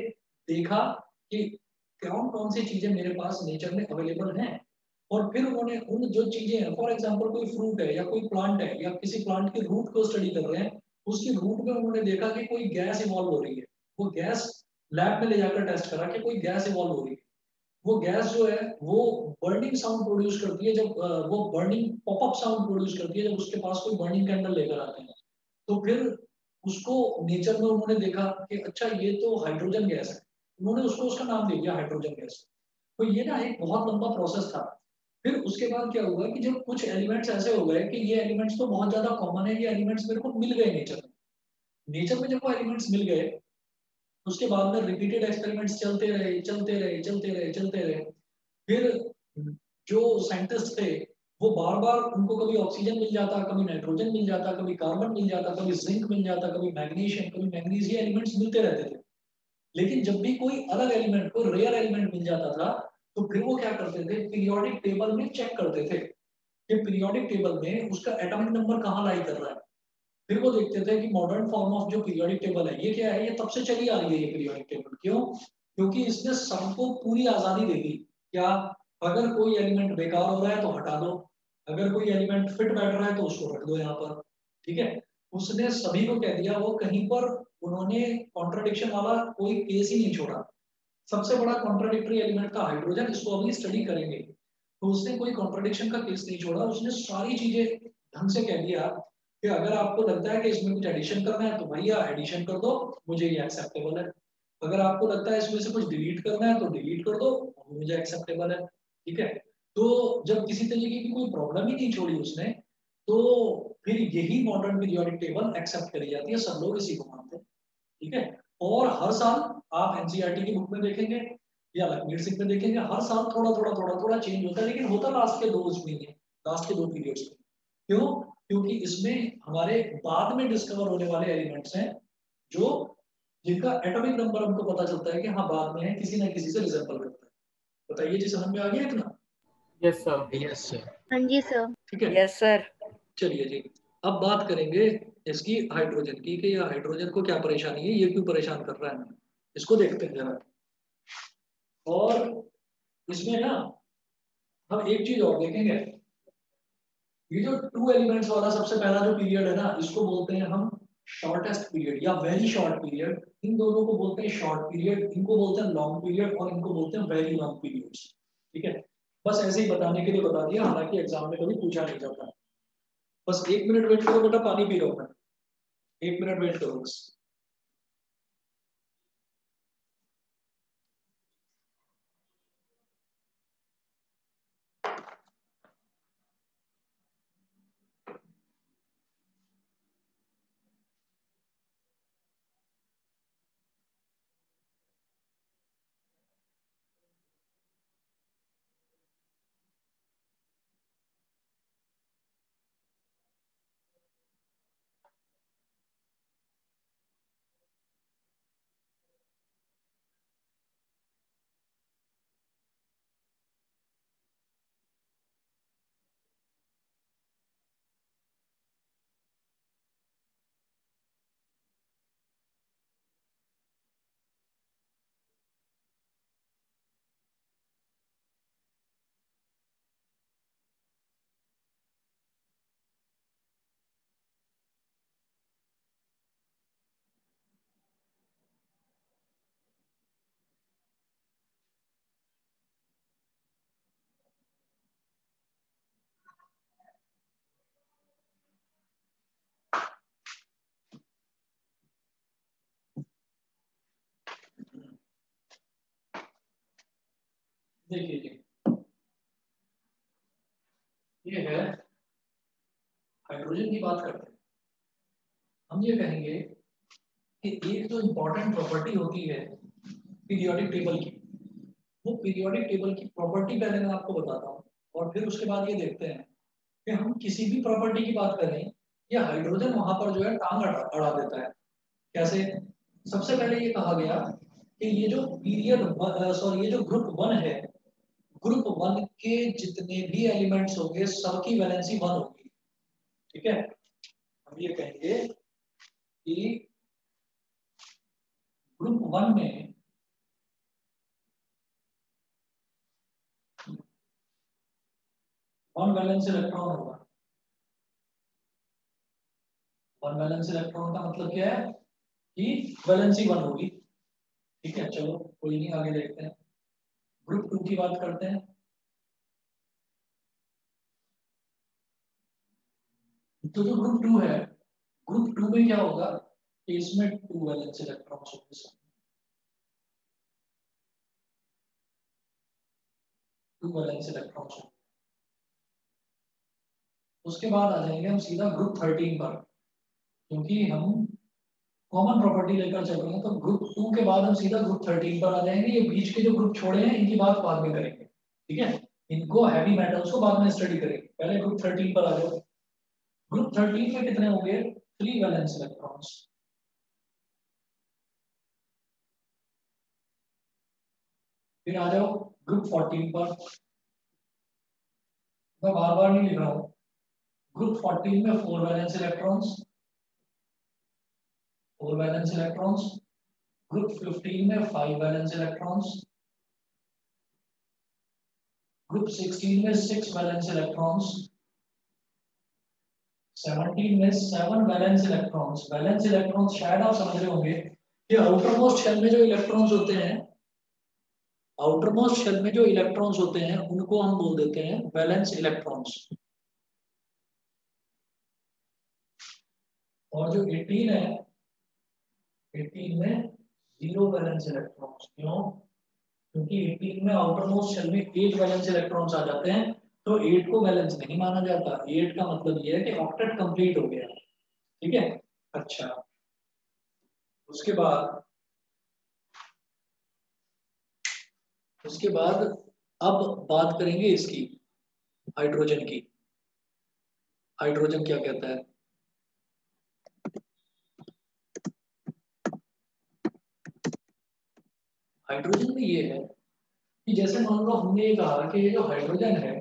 देखा कि कौन कौन सी चीजें मेरे पास नेचर में अवेलेबल हैं, और फिर उन्होंने उन जो चीजें हैं, फॉर एग्जांपल कोई फ्रूट है या कोई प्लांट है या किसी प्लांट के रूट को स्टडी कर रहे हैं, उसकी रूट में उन्होंने देखा कि कोई गैस इवॉल्व हो रही है। वो गैस लैब में ले जाकर टेस्ट करा कि कोई गैस इवॉल्व हो रही है। वो गैस जो है वो बर्निंग साउंड प्रोड्यूस करती है, जब वो बर्निंग पॉपअप साउंड प्रोड्यूस करती है जब उसके पास कोई बर्निंग कैंडल लेकर आते हैं। तो फिर उसको नेचर में उन्होंने देखा कि अच्छा ये तो हाइड्रोजन गैस है, उन्होंने उसको उसका नाम दे दिया हाइड्रोजन गैस। तो ये ना एक बहुत लंबा प्रोसेस था। फिर उसके बाद क्या हुआ कि जब कुछ एलिमेंट्स ऐसे हो गए कि ये एलिमेंट्स तो बहुत ज्यादा कॉमन है, ये एलिमेंट्स मेरे को मिल गए नेचर में। नेचर में जब वो एलिमेंट्स मिल गए, उसके बाद में रिपीटेड एक्सपेरिमेंट्स चलते रहे चलते रहे चलते रहे चलते रहे। फिर जो साइंटिस्ट थे वो बार बार, उनको कभी ऑक्सीजन मिल जाता, कभी नाइट्रोजन मिल जाता, कभी कार्बन मिल जाता, कभी जिंक मिल जाता, कभी मैग्नीशियम, कभी मैग्नीज, ये एलिमेंट्स मिलते रहते थे। लेकिन जब भी कोई अलग एलिमेंट, कोई रेयर एलिमेंट मिल जाता था, तो फिर वो क्या करते थे, पीरियोडिक टेबल में चेक करते थे कि पीरियोडिक टेबल में उसका एटॉमिक नंबर कहाँ लाई कर रहा है। फिर वो देखते थे कि मॉडर्न फॉर्म ऑफ जो पीरियोडिक टेबल है ये क्या है, ये तब से चली आ रही है ये पीरियोडिक टेबल। क्यों? क्योंकि इसने सबको पूरी आजादी दे दी। क्या? अगर कोई एलिमेंट बेकार हो रहा है तो हटा दो, अगर कोई एलिमेंट फिट बैठ रहा है तो उसको रख दो यहाँ पर। ठीक है, उसने सभी को कह दिया, वो कहीं पर उन्होंने कॉन्ट्रडिक्शन वाला कोई केस ही नहीं छोड़ा। सबसे बड़ा कॉन्ट्राडिक्टरी एलिमेंट था हाइड्रोजन, इसको अभी स्टडी करेंगे। तो उसने कोई कॉन्ट्रडिक्शन का केस नहीं छोड़ा, उसने सारी चीजें ढंग से कह दिया कि अगर आपको लगता है कि इसमें कुछ एडिशन करना है तो भैया एडिशन कर दो, मुझे ये एक्सेप्टेबल है। अगर आपको लगता है इसमें से कुछ डिलीट करना है तो डिलीट कर दो, वो मुझे एक्सेप्टेबल है। ठीक है, तो जब किसी तरीके की कोई प्रॉब्लम ही नहीं छोड़ी उसने, तो फिर यही मॉडर्न पीरियोडिक टेबल एक्सेप्ट करी जाती है, सब लोग इसी को मानते हैं। ठीक है, और हर साल आप एनसीईआरटी की बुक में देखेंगे या लखमीर सिंह में देखेंगे, हर साल थोड़ा थोड़ा थोड़ा थोड़ा चेंज होता है, लेकिन होता लास्ट के 2 महीने, लास्ट के 2 पीरियड्स में। क्यों? क्योंकि इसमें हमारे बाद में डिस्कवर होने वाले एलिमेंट्स हैं जो जिनका एटॉमिक नंबर हमको पता चलता है कि हाँ बाद में है, किसी ना किसी से रिजेंबल करता है। बताइए जी, समझ में आ गया इतना? Yes sir. Yes sir. हाँ जी सर। ठीक है, यस सर। चलिए जी, अब बात करेंगे इसकी हाइड्रोजन की, कि यह हाइड्रोजन को क्या परेशानी है, ये क्यों परेशान कर रहा है हमें, इसको देखते हैं जरा। और इसमें ना हम एक चीज और देखेंगे, ये जो 2 एलिमेंट्स वाला सबसे पहला जो पीरियड है ना, इसको बोलते हैं हम शॉर्टेस्ट पीरियड या वेरी शॉर्ट पीरियड। इन दोनों को बोलते हैं शॉर्ट पीरियड, इनको बोलते हैं लॉन्ग पीरियड, और इनको बोलते हैं वेरी लॉन्ग पीरियड्स। ठीक है, बस ऐसे ही बताने के लिए बता दिया, हालांकि एग्जाम में कभी पूछा नहीं जाता। बस 1 मिनट वेट करो बेटा, पानी पी रहा हूं मैं, 1 मिनट वेट करो बस। देखिए जी, ये है हाइड्रोजन की बात करते हैं। हम ये कहेंगे कि एक जो इंपॉर्टेंट प्रॉपर्टी होती है पीरियोडिक टेबल की, वो पीरियोडिक टेबल की प्रॉपर्टी पहले मैं आपको बताता हूँ, और फिर उसके बाद ये देखते हैं कि हम किसी भी प्रॉपर्टी की बात करें, ये हाइड्रोजन वहां पर जो है टांग अड़ा देता है। कैसे? सबसे पहले ये कहा गया कि ये जो ये जो ग्रुप 1 है, ग्रुप 1 के जितने भी एलिमेंट्स होंगे सबकी वैलेंसी 1 होगी। ठीक है, हम ये कहेंगे कि ग्रुप 1 में 1 वैलेंस इलेक्ट्रॉन होगा। 1 वैलेंस इलेक्ट्रॉन का मतलब क्या है कि वैलेंसी 1 होगी। ठीक है, चलो कोई नहीं, आगे देखते हैं। ग्रुप 2 की बात करते हैं। तो जो ग्रुप 2 है, ग्रुप 2 में क्या होगा कि इसमें 2 वैलेंस इलेक्ट्रॉन्स होंगे, 2 वैलेंस इलेक्ट्रॉन्स। उसके बाद आ जाएंगे हम सीधा ग्रुप 13 पर, क्योंकि हम कॉमन प्रॉपर्टी लेकर चल रहे हैं, तो ग्रुप 2 के बाद हम सीधा ग्रुप 13 पर आ जाएंगे। ये बीच के जो ग्रुप छोड़े हैं इनकी बात बाद में करेंगे। ठीक है, इनको हैवी मेटल्स को बाद में स्टडी करेंगे, पहले ग्रुप 13 पर आ जाओ। ग्रुप 13 में कितने होंगे? 3 वैलेंस इलेक्ट्रॉन्स। फिर आ जाओ ग्रुप 14 पर, मैं बार बार नहीं लिख रहा हूँ। ग्रुप 14 में 4 valence electrons, 4 valence electrons. Group 15 में 5 वैलेंस इलेक्ट्रॉन्स। ग्रुप 16 में 6 वैलेंस इलेक्ट्रॉन्स। 17 में 7 वैलेंस इलेक्ट्रॉन्स। वैलेंस इलेक्ट्रॉन्स शायद आप समझ रहे होंगे कि आउटर मोस्ट शेल में जो इलेक्ट्रॉन्स होते हैं, आउटर मोस्ट शेल में जो इलेक्ट्रॉन्स होते हैं उनको हम बोल देते हैं वैलेंस इलेक्ट्रॉन्स। और जो 18 है, 18 में 0 वैलेंस इलेक्ट्रॉन्स। क्यों? क्योंकि 18 में आउटर मोस्ट शेल में 8 वैलेंस इलेक्ट्रॉन्स आ जाते हैं, तो 8 को वैलेंस नहीं माना जाता। 8 का मतलब ये है कि ऑक्टेट कंप्लीट हो गया। ठीक है। अच्छा, उसके बाद अब बात करेंगे इसकी, हाइड्रोजन की। हाइड्रोजन क्या कहता है? हाइड्रोजन में ये है कि जैसे मान लो हमने ये कहा कि ये जो हाइड्रोजन है,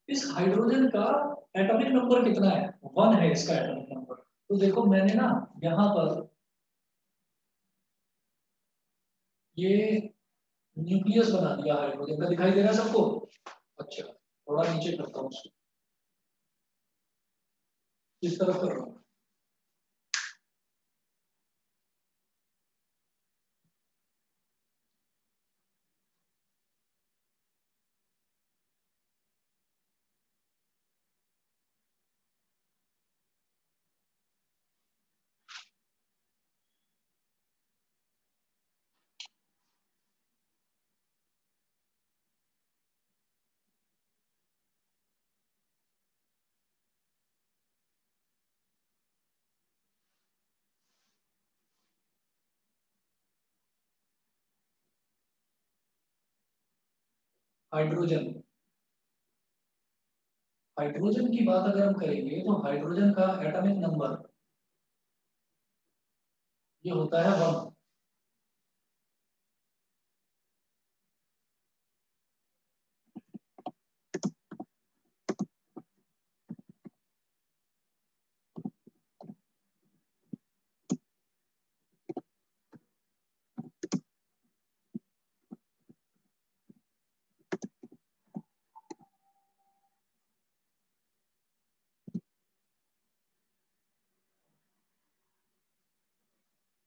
इस हाइड्रोजन का एटॉमिक नंबर कितना है? 1 है इसका एटॉमिक नंबर। तो देखो मैंने ना यहाँ पर ये न्यूक्लियस बना दिया हाइड्रोजन का, दिखाई दे रहा है सबको? अच्छा, थोड़ा नीचे करता हूँ उसको, इस तरफ कर रहा हूँ। हाइड्रोजन, हाइड्रोजन की बात अगर हम करेंगे तो हाइड्रोजन का एटॉमिक नंबर ये होता है 1।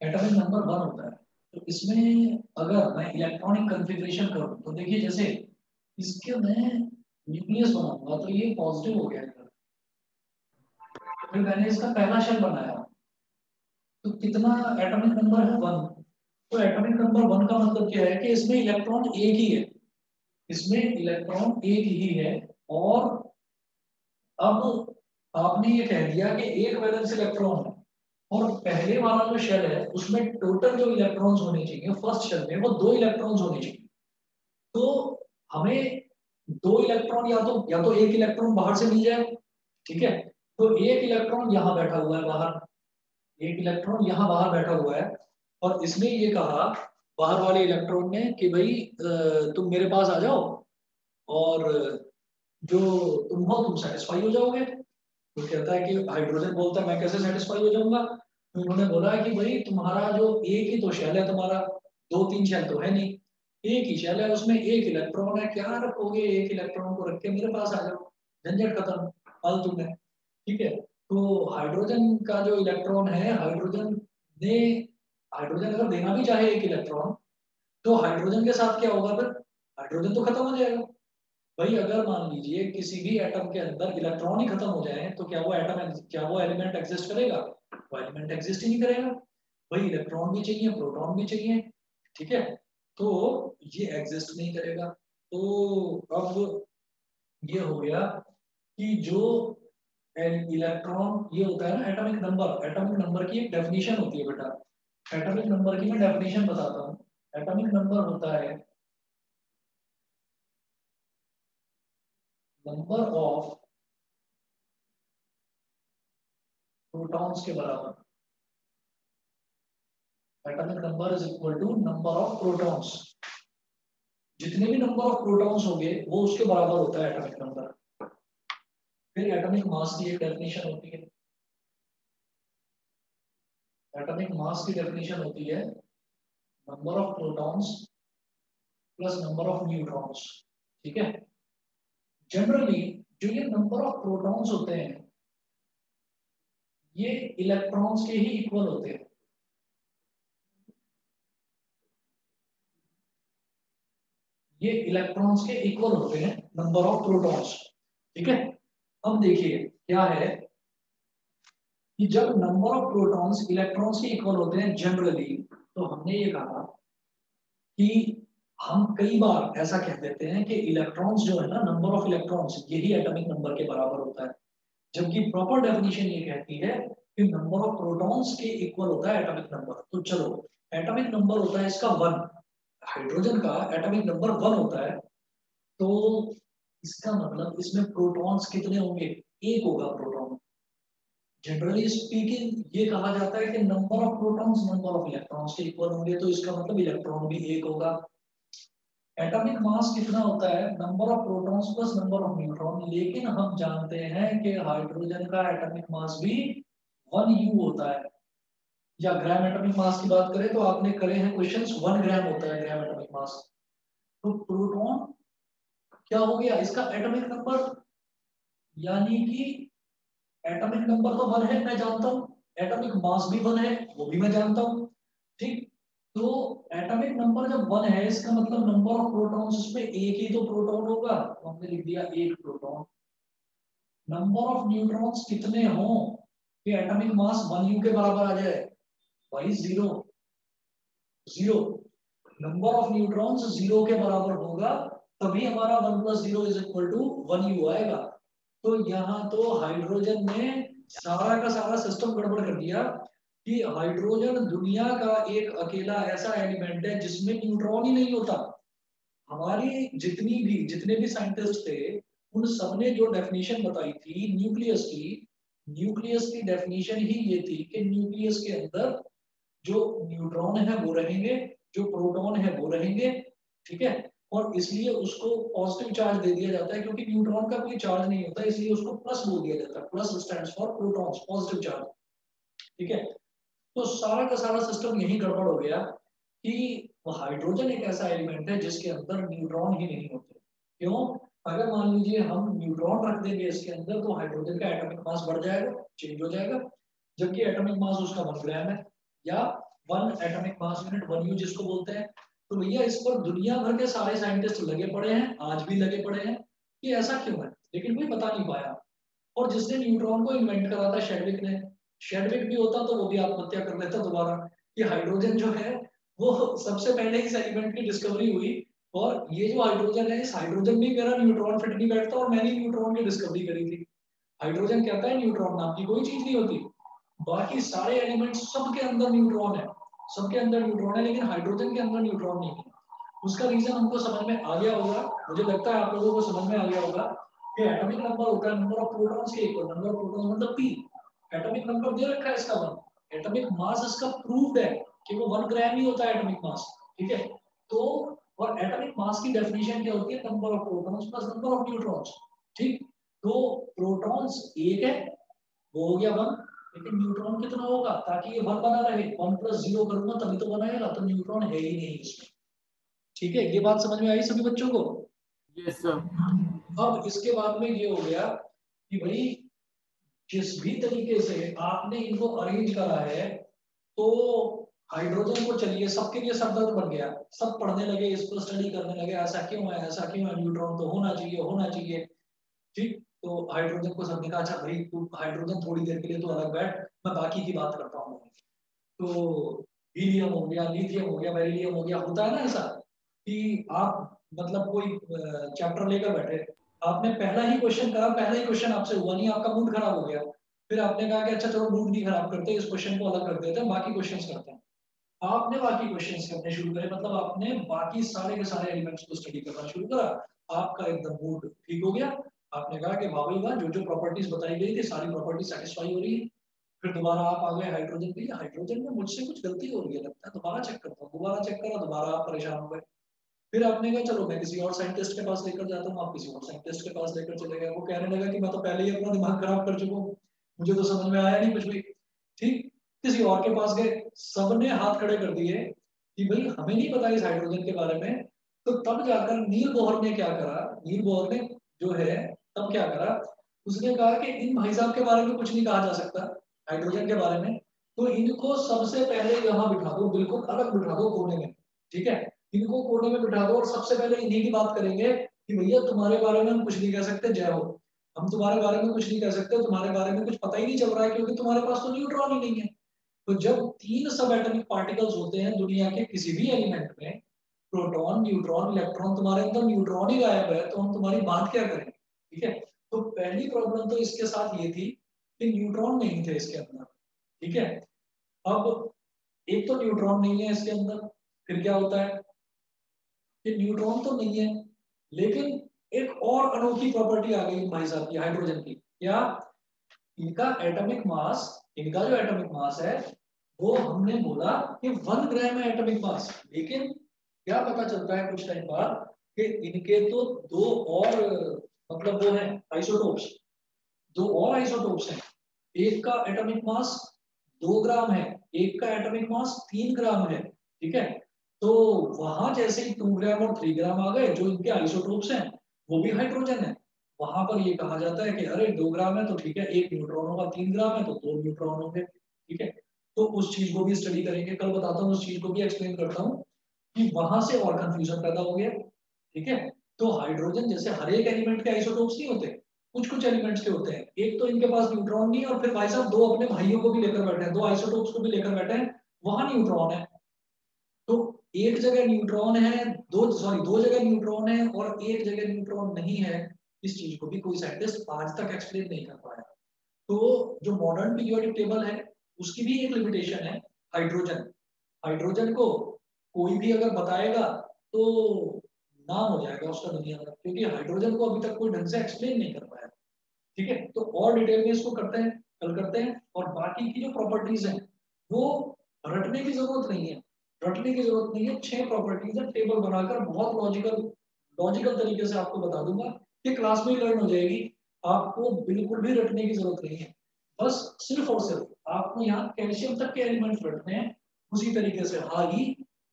एटॉमिक नंबर 1 होता है। तो इसमें अगर मैं इलेक्ट्रॉनिक कन्फिग्रेशन करूं तो देखिए, जैसे इसके मैं न्यूक्लियस बनाऊंगा तो ये पॉजिटिव हो गया इधर। फिर मैंने इसका पहला शेल बनाया तो कितना एटॉमिक नंबर है? 1। तो एटॉमिक नंबर 1 का मतलब क्या है कि इसमें इलेक्ट्रॉन एक ही है, इसमें इलेक्ट्रॉन एक ही है। और अब आपने ये कह दिया कि एक वैलेंस इलेक्ट्रॉन है, और पहले वाला जो शेल है उसमें टोटल जो इलेक्ट्रॉन्स होने चाहिए फर्स्ट शेल में वो 2 इलेक्ट्रॉन्स होने चाहिए। तो हमें 2 इलेक्ट्रॉन या तो एक इलेक्ट्रॉन बाहर से मिल जाए। ठीक है, तो एक इलेक्ट्रॉन यहाँ बैठा हुआ है बाहर, एक इलेक्ट्रॉन यहाँ बाहर बैठा हुआ है, और इसने ये कहा बाहर वाले इलेक्ट्रॉन ने कि भाई तुम मेरे पास आ जाओ, और जो तुम हो तुम सेटिस्फाई हो जाओगे। तो कहता है कि हाइड्रोजन बोलता है मैं कैसे सेटिस्फाई हो जाऊंगा? तो उन्होंने बोला है कि भाई तुम्हारा जो एक ही तो शेल है तुम्हारा, 2-3 शेल तो है नहीं, एक ही शेल है, उसमें एक इलेक्ट्रॉन है, क्या रखोगे? एक इलेक्ट्रॉन को रख के मेरे पास आ जाओ, झंझट खत्म, फालतू में। ठीक है, तो हाइड्रोजन का जो इलेक्ट्रॉन है, ने हाइड्रोजन अगर देना भी चाहे एक इलेक्ट्रॉन, तो हाइड्रोजन के साथ क्या होगा फिर? हाइड्रोजन तो खत्म हो जाएगा। भाई अगर मान लीजिए किसी भी एटम के अंदर इलेक्ट्रॉन ही खत्म हो जाए तो क्या वो एलिमेंट एग्जिस्ट करेगा? वो एलिमेंट एग्जिस्ट ही नहीं करेगा। भाई इलेक्ट्रॉन भी चाहिए, प्रोटॉन भी चाहिए। ठीक है, तो ये एग्जिस्ट नहीं करेगा। तो अब ये हो गया कि जो इलेक्ट्रॉन, ये होता है ना एटॉमिक नंबर। एटॉमिक नंबर की एक डेफिनेशन होती है बेटा, एटॉमिक नंबर की मैं डेफिनेशन बताता हूँ। एटॉमिक नंबर होता है नंबर ऑफ प्रोटॉन्स के बराबर। Atomic number is equal to number of protons. जितने भी नंबर ऑफ प्रोटॉन्स होंगे वो उसके बराबर होता है एटॉमिक नंबर। फिर एटॉमिक मास की एक डेफिनेशन होती है। एटॉमिक मास की डेफिनेशन होती है number of protons plus number of neutrons. ठीक है, जनरली जो ये नंबर ऑफ प्रोटॉन्स होते हैं ये इलेक्ट्रॉन्स के ही इक्वल होते हैं। ये इलेक्ट्रॉन्स के इक्वल होते हैं नंबर ऑफ प्रोटॉन्स। ठीक है, अब देखिए क्या है कि जब नंबर ऑफ प्रोटॉन्स इलेक्ट्रॉन्स के इक्वल होते हैं जनरली, तो हमने ये कहा कि हम कई बार ऐसा कह देते हैं कि इलेक्ट्रॉन्स जो है ना, नंबर ऑफ इलेक्ट्रॉन्स, यही एटॉमिक नंबर के बराबर होता है, जबकि प्रॉपर डेफिनेशन ये कहती है कि नंबर ऑफ प्रोटॉन्स के इक्वल होता है एटॉमिक नंबर। तो चलो, एटॉमिक नंबर होता है इसका 1, हाइड्रोजन का एटॉमिक नंबर 1 होता है, तो इसका मतलब इसमें प्रोटॉन्स कितने होंगे? 1 होगा प्रोटॉन। जनरली स्पीकिंग ये कहा जाता है कि number of protons number of electrons के इक्वल होंगे, तो इसका मतलब इलेक्ट्रॉन भी 1 होगा। एटॉमिक मास कितना होता है? Number of protons plus number of neutron, लेकिन हम जानते हैं कि हाइड्रोजन का एटॉमिक मास भी 1U होता है। या ग्राम एटॉमिक मास की बात करें तो आपने करे हैं क्वेश्चंस, 1 ग्राम होता है ग्राम एटॉमिक मास। तो प्रोटॉन क्या हो गया? इसका एटॉमिक नंबर, यानी कि एटॉमिक नंबर तो 1 है, मैं जानता हूँ, एटॉमिक मास भी 1 है, वो भी मैं जानता हूँ, ठीक। तो एटॉमिक नंबर जब 1 है, इसका मतलब नंबर ऑफ प्रोटॉन्स इसमें एक ही तो प्रोटॉन होगा, तो हमने लिख दिया 1 प्रोटॉन। नंबर ऑफ न्यूट्रॉन्स कितने हो कि एटॉमिक मास 1U के बराबर आ जाए? भाई 0 0। नंबर ऑफ न्यूट्रॉन्स 0 के बराबर होगा तभी हमारा 1 + 0 = 1U आएगा। तो यहाँ तो हाइड्रोजन ने सारा का सारा सिस्टम गड़बड़ कर दिया कि हाइड्रोजन दुनिया का एक अकेला ऐसा एलिमेंट है जिसमें न्यूट्रॉन ही नहीं होता। हमारी जितने भी साइंटिस्ट थे, उन सबने जो डेफिनेशन बताई थी न्यूक्लियस की डेफिनेशन ही ये थी कि न्यूक्लियस के अंदर जो न्यूट्रॉन है वो रहेंगे, जो प्रोटॉन है वो रहेंगे, ठीक है। और इसलिए उसको पॉजिटिव चार्ज दे दिया जाता है, क्योंकि न्यूट्रॉन का कोई चार्ज नहीं होता, इसलिए उसको प्लस बोल दिया जाता है। Plus stands for protons, positive charge, ठीक है। तो सारा का सारा सिस्टम यही गड़बड़ हो गया कि हाइड्रोजन एक ऐसा एलिमेंट है जिसके अंदर न्यूट्रॉन ही नहीं होते। क्यों? अगर मान लीजिए हम न्यूट्रॉन रख देंगे इसके अंदर, तो हाइड्रोजन का एटॉमिक मास बढ़ जाएगा, चेंज हो जाएगा, जबकि एटॉमिक मास उसका 1 ग्राम है, या 1 एटॉमिक मास यूनिट 1U जिसको बोलते हैं। तो भैया इस पर दुनिया भर के सारे साइंटिस्ट लगे पड़े हैं, आज भी लगे पड़े हैं कि ऐसा क्यों है, लेकिन कोई बता नहीं पाया। और जिसने न्यूट्रॉन को इन्वेंट करा था, शेडविक ने, शेडविक भी होता तो वो भी आत्महत्या कर लेता दोबारा, कि हाइड्रोजन जो है वो सबसे पहले इस एलिमेंट की डिस्कवरी हुई, और ये जो हाइड्रोजन है, इस हाइड्रोजन में मेरा न्यूट्रॉन फिट नहीं बैठता, और मैंने न्यूट्रॉन की डिस्कवरी करी थी। हाइड्रोजन कहता है न्यूट्रॉन नाम की कोई चीज नहीं होती, बाकी सारे एलिमेंट्स सबके अंदर न्यूट्रॉन है, सबके अंदर न्यूट्रॉन है, लेकिन हाइड्रोजन के अंदर न्यूट्रॉन नहीं है। उसका रीजन हमको समझ में आ गया होगा, मुझे लगता है आप लोगों को समझ में आ गया होगा कि एटॉमिक नंबर होता है नंबर ऑफ प्रोटॉन्स के इक्वल, नंबर ऑफ प्रोटॉन्स मतलब P। एटॉमिक नंबर दे रखा है इसका 1, एटॉमिक मास इसका प्रूव्ड है कि वो 1 ग्राम ही होता है एटॉमिक मास, ठीक है। तो और एटॉमिक मास की डेफिनेशन क्या होती है? Number of protons plus number of neutrons, ठीक। तो प्रोटॉन्स 1 है, वो हो गया 1, लेकिन न्यूट्रॉन कितना होगा ताकि ये 1 बना रहे? 1 + 0 करूंगा तभी तो बनाएगा, तो न्यूट्रॉन है ही नहीं इसमें, ठीक है। ये बात समझ में आई सभी बच्चों को? Yes sir. अब इसके बाद में ये हो गया कि भाई जिस भी तरीके से आपने इनको अरेंज करा है, तो हाइड्रोजन को चलिए सबके लिए सब दर्द बन गया, सब पढ़ने लगे, इस पर स्टडी करने लगे, ऐसा क्यों है, ऐसा क्यों है, न्यूट्रॉन तो होना चाहिए, होना चाहिए, ठीक। तो हाइड्रोजन को सबने कहा अच्छा भाई तू हाइड्रोजन थोड़ी देर के लिए तो अलग बैठ, मैं बाकी की बात करता हूँ। तो हीलियम हो गया, लिथियम हो गया, बेरिलियम हो गया, होता है ना ऐसा कि आप मतलब कोई चैप्टर लेकर बैठे, आपने पहला ही क्वेश्चन करा, पहला ही क्वेश्चन आपसे हुआ नहीं, आपका मूड खराब हो गया, फिर आपने कहा कि अच्छा चलो मूड नहीं खराब करते, इस क्वेश्चन को अलग कर देते हैं, बाकी क्वेश्चंस करते हैं। आपने बाकी क्वेश्चंस करने शुरू करे, मतलब आपने बाकी सारे के सारे एलिमेंट्स को स्टडी करना शुरू करा, आपका एकदम मूड ठीक हो गया, आपने कहा कि वाह भाई वाह, जो जो प्रॉपर्टीज बताई गई थी सारी प्रॉपर्टी सेटिस्फाई हो रही है। फिर दोबारा आप आ गए हाइड्रोजन पे, हाइड्रोजन में मुझसे कुछ गलती हो रही है लगता है, दोबारा चेक करता हूँ, दोबारा चेक करा, दोबारा आप परेशान हो गए। फिर आपने कहा चलो मैं किसी और साइंटिस्ट के पास लेकर जाता हूँ, आप किसी और साइंटिस्ट के पास लेकर चले गए, वो कहने लगा कि मैं तो पहले ही अपना दिमाग खराब कर चुका हूँ, मुझे तो समझ में आया नहीं कुछ भी, ठीक। किसी और के पास गए, सबने हाथ खड़े कर दिए कि भाई हमें नहीं पता इस हाइड्रोजन के बारे में। तो तब जाकर नील बोहर ने क्या करा, नील बोहर ने जो है तब क्या करा, उसने कहा कि इन भाई साहब के बारे में कुछ नहीं कहा जा सकता हाइड्रोजन के बारे में, तो इनको सबसे पहले यहाँ बिठा दो, बिल्कुल अलग बिठा दो कोने में, ठीक है। इनको कोने में बिठा दो और सबसे पहले इन्हीं की बात करेंगे कि भैया तुम्हारे बारे में हम कुछ नहीं कह सकते, जय हो, हम तुम्हारे बारे में कुछ नहीं कह सकते, तुम्हारे बारे में कुछ पता ही नहीं चल रहा है, क्योंकि तुम्हारे पास तो न्यूट्रॉन ही नहीं है। तो जब 3 सब एटॉमिक पार्टिकल्स होते हैं दुनिया के किसी भी एलिमेंट में, प्रोटॉन, न्यूट्रॉन, इलेक्ट्रॉन, तुम्हारे अंदर न्यूट्रॉन ही गायब है, तो हम तुम्हारी बात क्या करें? ठीक है, तो पहली प्रॉब्लम तो इसके साथ ये थी कि न्यूट्रॉन नहीं थे इसके अंदर। ठीक है, अब एक तो न्यूट्रॉन नहीं है इसके अंदर, फिर क्या होता है कि न्यूट्रॉन तो नहीं है, लेकिन एक और अनोखी प्रॉपर्टी आ गई भाई साहब की, हाइड्रोजन की। क्या? इनका एटॉमिक मास, इनका जो एटॉमिक मास है वो हमने बोला कि 1 ग्राम है एटॉमिक मास, लेकिन क्या पता चलता है कुछ टाइम बाद कि इनके तो 2 और मतलब वो है आइसोटोप्स, 2 और आइसोटोप्स हैं। एक का एटॉमिक मास 2 ग्राम है, एक का एटॉमिक मास 3 ग्राम है। ठीक है, तो वहां जैसे ही 2 ग्राम और 3 ग्राम आ गए, जो इनके आइसोटोप्स हैं वो भी हाइड्रोजन है, वहां पर ये कहा जाता है कि अरे 2 ग्राम है तो ठीक है, 1 न्यूट्रॉन होगा, 3 ग्राम है तो 2 न्यूट्रॉन होंगे। ठीक है, तो उस चीज को भी स्टडी करेंगे, कल बताता हूँ, उस चीज को भी एक्सप्लेन करता हूँ कि वहां से और कंफ्यूजन पैदा हो गया। ठीक है, तो हाइड्रोजन जैसे हर एक एलिमेंट के आइसोटोप्स नहीं होते, कुछ कुछ एलिमेंट्स के होते हैं, एक तो इनके पास न्यूट्रॉन नहीं है और फिर भाई साहब 2 अपने भाइयों को भी लेकर बैठे हैं, 2 आइसोटोप्स को भी लेकर बैठे हैं, वहां न्यूट्रॉन है। तो एक जगह न्यूट्रॉन है, 2 जगह न्यूट्रॉन है और एक जगह न्यूट्रॉन नहीं है, इस चीज को भी कोई साइंटिस्ट आज तक एक्सप्लेन नहीं कर पाया। तो जो मॉडर्न पीरियोडिक टेबल है उसकी भी एक लिमिटेशन है, हाइड्रोजन। हाइड्रोजन को कोई भी अगर बताएगा तो नाम हो जाएगा उसका दुनिया में, क्योंकि हाइड्रोजन को अभी तक कोई ढंग से एक्सप्लेन नहीं कर पाया। ठीक है, तो और डिटेल में इसको करते हैं, कल करते हैं। और बाकी की जो प्रॉपर्टीज हैं वो रटने की जरूरत नहीं है, रटने की जरूरत नहीं है। 6 प्रॉपर्टीज है, टेबल बनाकर बहुत लॉजिकल तरीके से आपको बता दूंगा कि क्लास में ही लर्न हो जाएगी, आपको बिल्कुल भी रटने की जरूरत नहीं है। बस सिर्फ और सिर्फ आपको यहाँ कैल्शियम तक के एलिमेंट्स रटने हैं, उसी तरीके से हागी,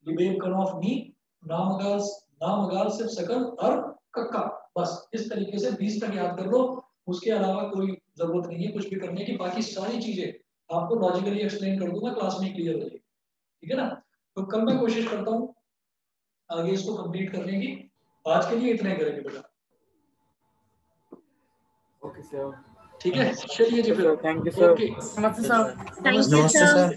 लिबेब कनॉफ नी, नामगाल सिर्फ सकल और कक्का, बस इस तरीके से 20 तक याद कर लो। उसके अलावा कोई जरूरत नहीं है कुछ भी करने की, बाकी सारी चीजें आपको लॉजिकली एक्सप्लेन कर दूंगा, क्लास में क्लियर हो जाएगी। ठीक है ना, तो कल मैं कोशिश करता हूँ आगे इसको कंप्लीट करने की। आज के लिए इतना ही करेंगे बेटा। ओके सर, ठीक है, चलिए जी फिर, थैंक यू सर। ओके, नमस्ते सर। थैंक यू नमस्ते सर। सर।